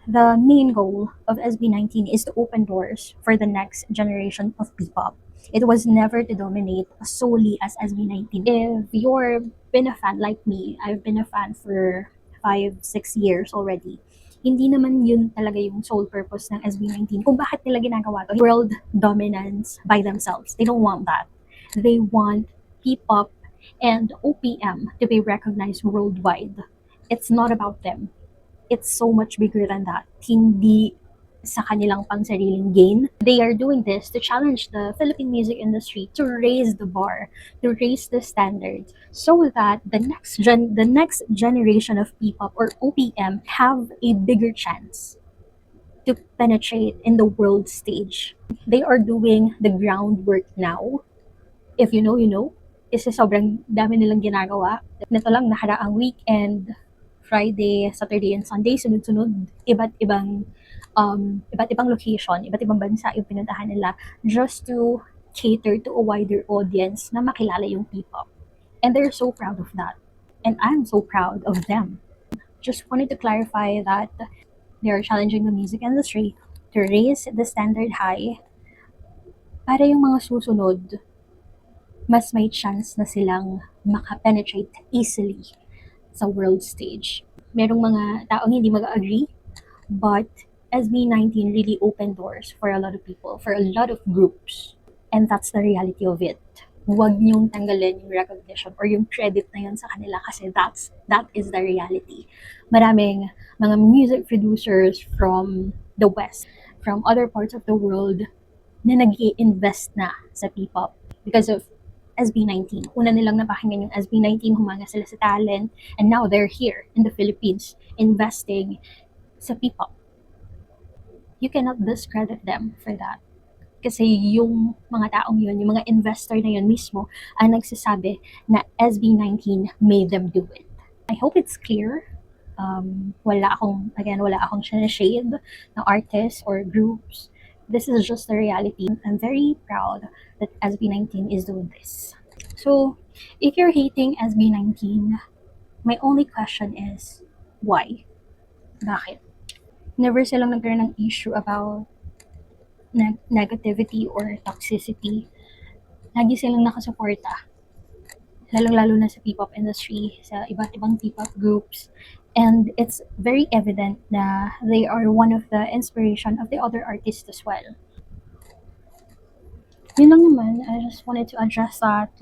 The main goal of SB19 is to open doors for the next generation of P-pop. It was never to dominate solely as SB19. If you're been a fan like me, I've been a fan for 5, 6 years already. Hindi naman yun talaga yung sole purpose ng SB19. Kung bakit nila ginagawa to, world dominance by themselves. They don't want that. They want P-pop and OPM to be recognized worldwide. It's not about them. It's so much bigger than that. Hindi sa kanilang pangsariling gain. They are doing this to challenge the Philippine music industry, to raise the bar, to raise the standards, so that the next generation of P-pop or OPM have a bigger chance to penetrate in the world stage. They are doing the groundwork now. If you know, you know. Kasi sobrang dami nilang ginagawa. Nito lang nakaraang weekend, Friday, Saturday, and Sunday, sunod-sunod, iba't ibang location, iba't ibang bansa yung pinuntahan nila just to cater to a wider audience na makilala yung P-pop. And they're so proud of that. And I'm so proud of them. Just wanted to clarify that they are challenging the music industry to raise the standard high para yung mga susunod, mas may chance na silang makapenetrate easily sa world stage. Merong mga taong hindi mag-agree, but SB19 really opened doors for a lot of people, for a lot of groups. And that's the reality of it. Huwag niyong tanggalin yung recognition or yung credit na yun sa kanila kasi that is the reality. Maraming mga music producers from the West, from other parts of the world, na nag-i-invest na sa P-pop because of SB19. Una nilang napakinggan yung SB19, humanga sila sa talent, and now they're here in the Philippines investing sa P-pop. You cannot discredit them for that. Kasi yung mga taong yun, yung mga investor na yun mismo, ang nagsasabi na SB19 made them do it. I hope it's clear. Wala akong shade na artists or groups. This is just the reality. I'm very proud that SB19 is doing this. So, if you're hating SB19, my only question is, why? Bakit? Never silang nagkaroon ng issue about negativity or toxicity. Lagi silang nakasuporta. Lalong-lalo na sa P-pop industry, sa iba't ibang P-pop groups. And it's very evident na they are one of the inspiration of the other artists as well. Yun lang naman, I just wanted to address that.